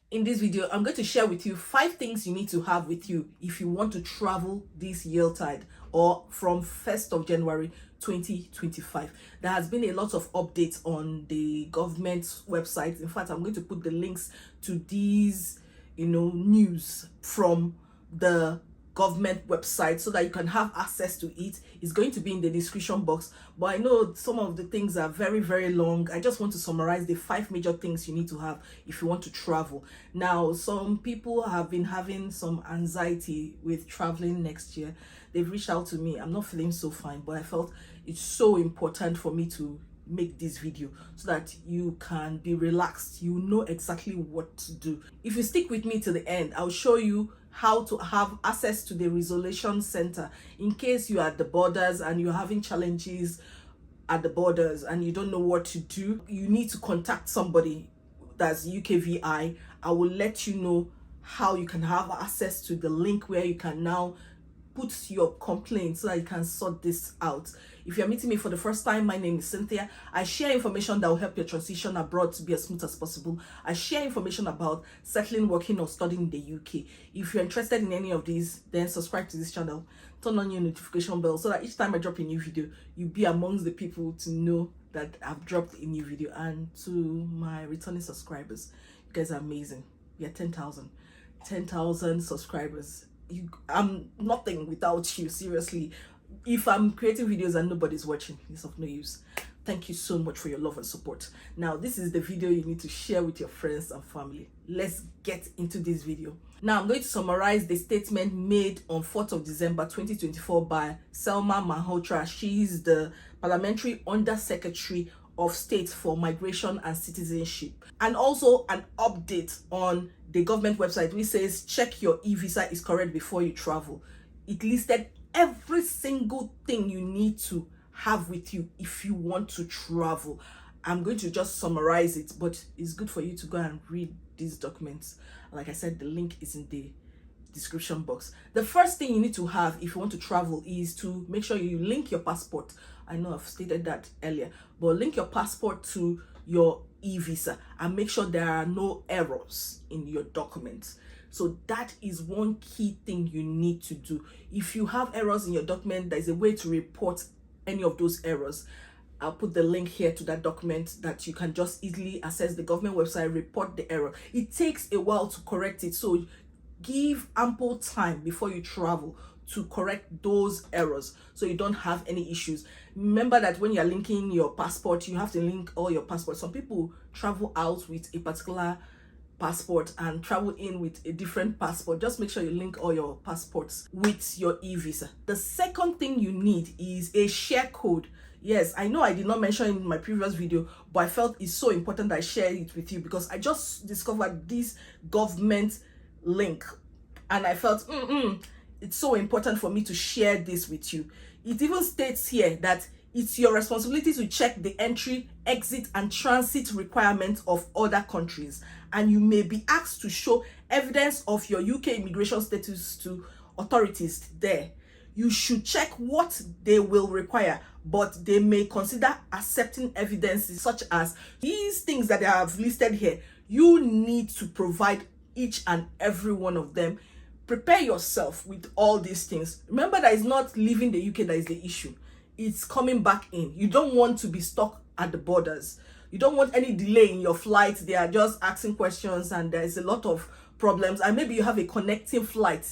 In this video, I'm going to share with you 5 things you need to have with you if you want to travel this Yuletide or from 1st of January 2025. There has been a lot of updates on the government website. In fact, I'm going to put the links to these, news from the government website so that you can have access to it. It's going to be in the description box, but I know some of the things are very, very long. I just want to summarize the 5 major things you need to have if you want to travel. Now, some people have been having some anxiety with traveling next year. They've reached out to me. I'm not feeling so fine, but I felt it's so important for me to make this video so that you can be relaxed. You know exactly what to do. If you stick with me to the end, I'll show you how to have access to the resolution center in case you're at the borders and you're having challenges at the borders and you don't know what to do. You need to contact somebody that's UKVI. I will let you know how you can have access to the link where you can now put your complaint so that you can sort this out. If you're meeting me for the first time, my name is Cynthia. I share information that will help your transition abroad to be as smooth as possible. I share information about settling, working, or studying in the UK. If you're interested in any of these, then subscribe to this channel. Turn on your notification bell so that each time I drop a new video, you'll be amongst the people to know that I've dropped a new video. And to my returning subscribers, you guys are amazing. We are 10,000 subscribers. I'm nothing without you, seriously. If I'm creating videos and nobody's watching, it's of no use. Thank you so much for your love and support. Now, this is the video you need to share with your friends and family. Let's get into this video. Now, I'm going to summarize the statement made on 4th of December 2024 by Selma Malhotra. She's the Parliamentary Under Secretary of State for Migration and Citizenship, and also an update on the government website which says check your e-visa is correct before you travel. It listed every single thing you need to have with you if you want to travel. I'm going to just summarize it, but it's good for you to go and read these documents. Like I said, the link is in the description box. The first thing you need to have if you want to travel is to make sure you link your passport. I know I've stated that earlier, but link your passport to your e-visa and make sure there are no errors in your documents. So that is one key thing you need to do. If you have errors in your document, there's a way to report any of those errors. I'll put the link here to that document that you can just easily access the government website, report the error. It takes a while to correct it, so give ample time before you travel to correct those errors so you don't have any issues. Remember that when you're linking your passport, you have to link all your passports. Some people travel out with a particular passport and travel in with a different passport. Just make sure you link all your passports with your e-visa. The second thing you need is a share code. Yes, I know I did not mention in my previous video, but I felt it's so important that I share it with you because I just discovered this government link and I felt it's so important for me to share this with you. It even states here that it's your responsibility to check the entry, exit, and transit requirements of other countries, and you may be asked to show evidence of your UK immigration status to authorities there. You should check what they will require, but they may consider accepting evidences such as these things that I have listed here. You need to provide each and every one of them. Prepare yourself with all these things. Remember that it's not leaving the UK that is the issue. It's coming back in. You don't want to be stuck at the borders. You don't want any delay in your flight. They are just asking questions and there's a lot of problems. And maybe you have a connecting flight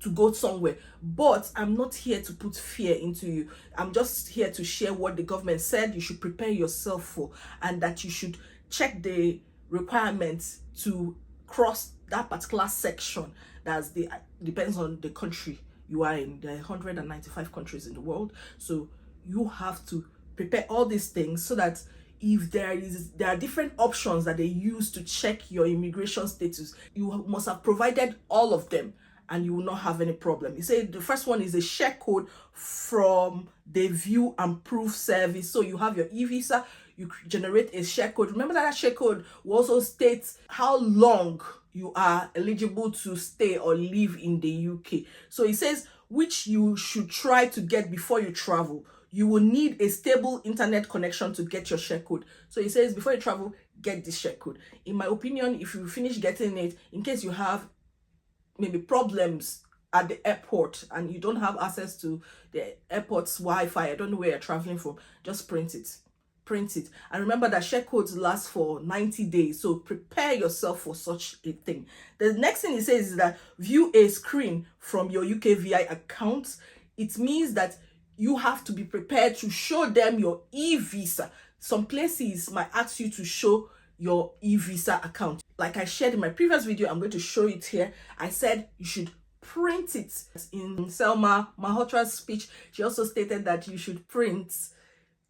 to go somewhere. But I'm not here to put fear into you. I'm just here to share what the government said you should prepare yourself for, and that you should check the requirements to cross that particular section. Depends on the country you are in. There are 195 countries in the world, so you have to prepare all these things so that if there are different options that they use to check your immigration status, you must have provided all of them and you will not have any problem. You say the first one is a share code from the view and proof service. So you have your e-visa, you generate a share code. Remember that share code will also state how long you are eligible to stay or live in the UK. So it says which you should try to get before you travel. You will need a stable internet connection to get your share code. So it says before you travel, get this share code. In my opinion, if you finish getting it, in case you have maybe problems at the airport and you don't have access to the airport's Wi-Fi, I don't know where you're traveling from, just print it. And remember that share codes last for 90 days, so prepare yourself for such a thing. The next thing it says is that view a screen from your UKVI account. It means that you have to be prepared to show them your e-visa. Some places might ask you to show your e-visa account. Like I shared in my previous video, I'm going to show it here. I said you should print it. In Selma Malhotra's speech, she also stated that you should print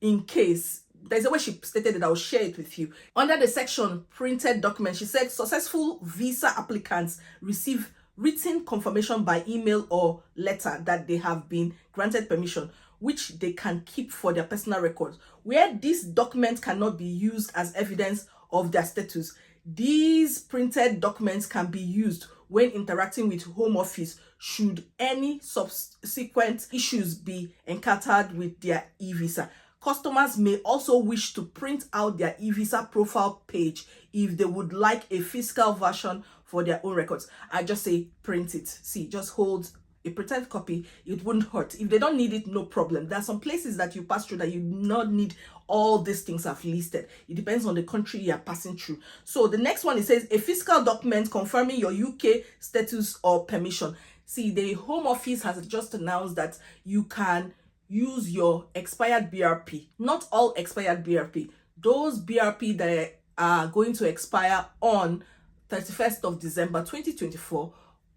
in case. There's a way she stated that I'll share it with you. Under the section printed documents, she said successful visa applicants receive written confirmation by email or letter that they have been granted permission, which they can keep for their personal records. Where this document cannot be used as evidence of their status, these printed documents can be used when interacting with Home Office should any subsequent issues be encountered with their e-visa. Customers may also wish to print out their e-visa profile page if they would like a physical version for their own records. I just say print it. See, just hold a printed copy. It wouldn't hurt. If they don't need it, no problem. There are some places that you pass through that you do not need all these things I've listed. It depends on the country you are passing through. So the next one, it says a physical document confirming your UK status or permission. See, the Home Office has just announced that you can use your expired BRP. Not all expired BRP. Those BRP that are going to expire on 31st of December 2024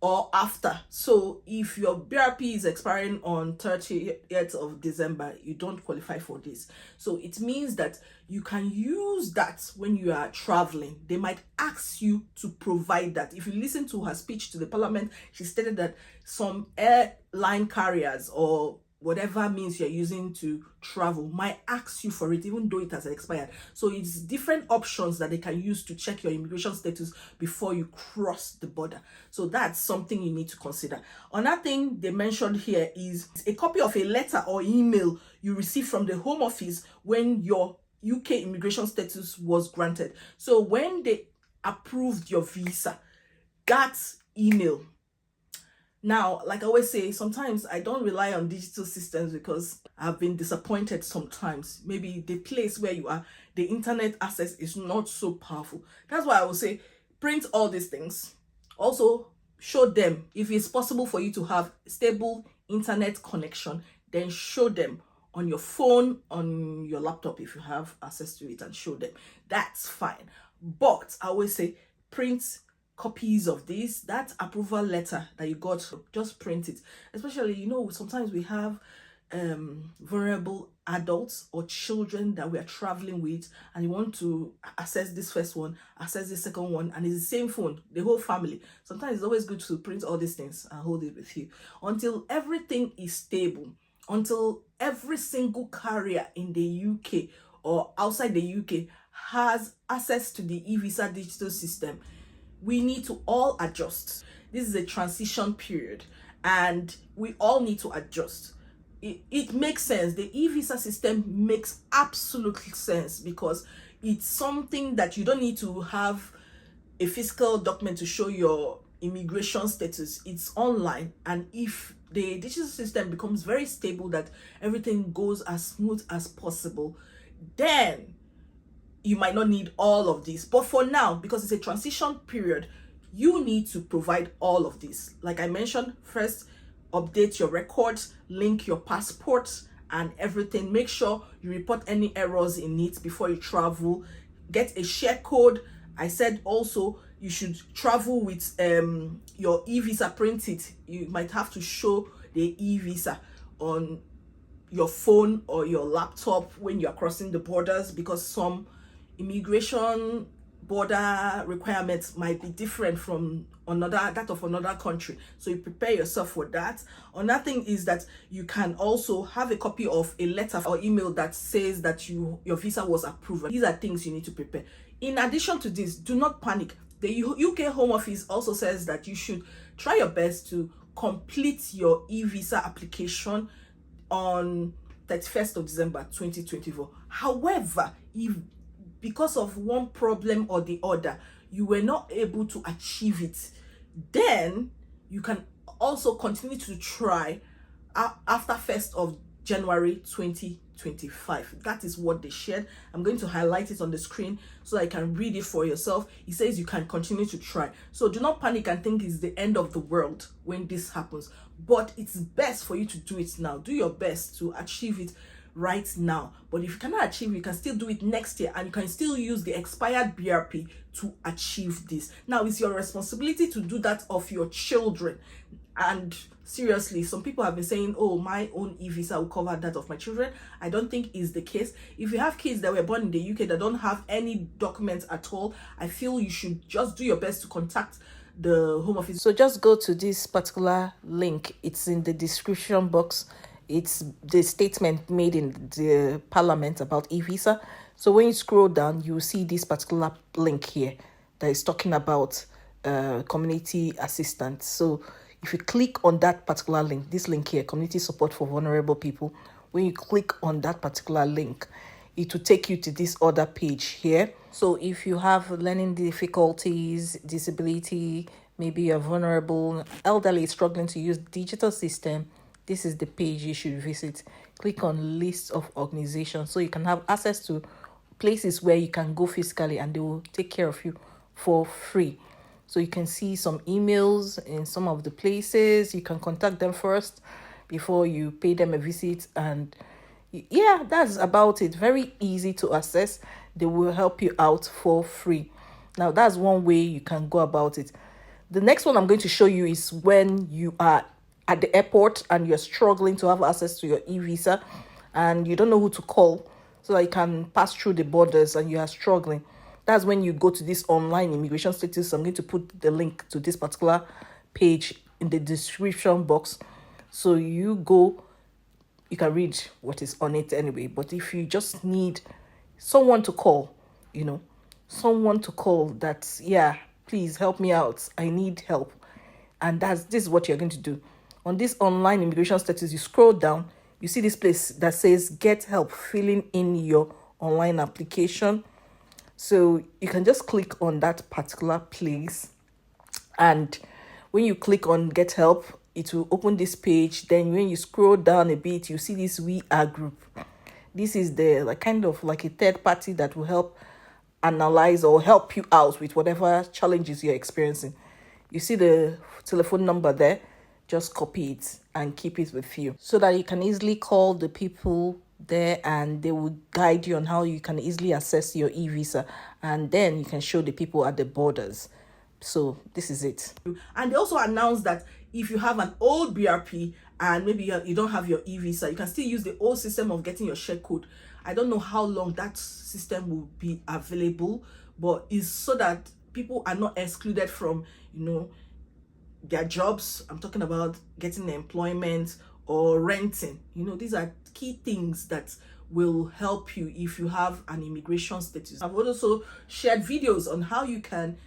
or after. So if your BRP is expiring on 30th of December, you don't qualify for this. So it means that you can use that when you are traveling. They might ask you to provide that. If you listen to her speech to the parliament, she stated that some airline carriers or whatever means you're using to travel might ask you for it, even though it has expired. So it's different options that they can use to check your immigration status before you cross the border. So that's something you need to consider. Another thing they mentioned here is a copy of a letter or email you received from the Home Office when your UK immigration status was granted. So when they approved your visa, that email. Now, like I always say, sometimes I don't rely on digital systems because I've been disappointed sometimes. Maybe the place where you are, the internet access is not so powerful. That's why I will say print all these things. Also, show them. If it's possible for you to have stable internet connection, then show them on your phone, on your laptop if you have access to it, and show them. That's fine. But I always say print copies of this, that approval letter that you got, just print it. Especially, you know, sometimes we have vulnerable adults or children that we are traveling with, and you want to access this first one, access the second one, and it's the same phone, the whole family. Sometimes it's always good to print all these things and hold it with you until everything is stable, until every single carrier in the UK or outside the UK has access to the e-visa digital system. We need to all adjust. This is a transition period and we all need to adjust. It makes sense. The e-visa system makes absolute sense because it's something that you don't need to have a physical document to show your immigration status. It's online, and if the digital system becomes very stable, that everything goes as smooth as possible, then you might not need all of this. But for now, because it's a transition period, you need to provide all of this. Like I mentioned, first, update your records, link your passport and everything. Make sure you report any errors in it before you travel. Get a share code. I said also you should travel with your e-visa printed. You might have to show the e-visa on your phone or your laptop when you are crossing the borders, because some immigration border requirements might be different from that of another country. So you prepare yourself for that. Another thing is that you can also have a copy of a letter or email that says that your visa was approved. These are things you need to prepare. In addition to this, do not panic. The UK Home Office also says that you should try your best to complete your e-visa application on 31st of December 2024. However, if because of one problem or the other, you were not able to achieve it, then you can also continue to try after 1st of January 2025. That is what they shared. I'm going to highlight it on the screen so I can read it for yourself. It says you can continue to try. So do not panic and think it's the end of the world when this happens. But it's best for you to do it now. Do your best to achieve it right now. But if you cannot achieve it, you can still do it next year, and you can still use the expired BRP to achieve this. Now, it's your responsibility to do that of your children. And seriously, some people have been saying, oh, my own Evisa will cover that of my children. I don't think is the case. If you have kids that were born in the UK that don't have any documents at all, I feel you should just do your best to contact the Home Office. So just go to this particular link. It's in the description box. It's the statement made in the Parliament about Evisa. So when you scroll down, you will see this particular link here that is talking about community assistance. So if you click on that particular link, this link here, community support for vulnerable people, when you click on that particular link, it will take you to this other page here. So if you have learning difficulties, disability, maybe you're vulnerable, elderly, struggling to use digital system, this is the page you should visit. Click on list of organizations so you can have access to places where you can go physically and they will take care of you for free. So you can see some emails in some of the places. You can contact them first before you pay them a visit. And yeah, that's about it. Very easy to access. They will help you out for free. Now, that's one way you can go about it. The next one I'm going to show you is when you are at the airport and you're struggling to have access to your e-visa and you don't know who to call so that you can pass through the borders and you are struggling. That's when you go to this online immigration status. I'm going to put the link to this particular page in the description box. So you go, you can read what is on it anyway. But if you just need someone to call, someone to call that, yeah, please help me out. I need help. And this is what you're going to do. On this online immigration status, you scroll down, you see this place that says get help filling in your online application. So you can just click on that particular place. And when you click on get help, it will open this page. Then when you scroll down a bit, you see this We Are group. This is the kind of like a third party that will help analyze or help you out with whatever challenges you're experiencing. You see the telephone number there. Just copy it and keep it with you so that you can easily call the people there and they will guide you on how you can easily access your e-visa, and then you can show the people at the borders. So this is it. And they also announced that if you have an old BRP and maybe you don't have your e-visa, you can still use the old system of getting your share code. I don't know how long that system will be available, but it's so that people are not excluded from, their jobs. I'm talking about getting employment or renting. These are key things that will help you if you have an immigration status. I've also shared videos on how you can,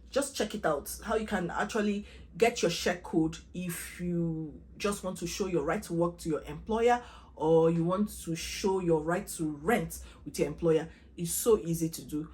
just check it out, how you can actually get your share code if you just want to show your right to work to your employer or you want to show your right to rent with your employer. It's so easy to do.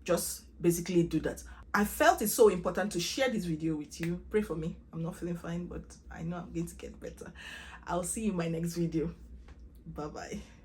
Just basically do that. I felt it's so important to share this video with you. Pray for me. I'm not feeling fine, but I know I'm going to get better. I'll see you in my next video. Bye-bye.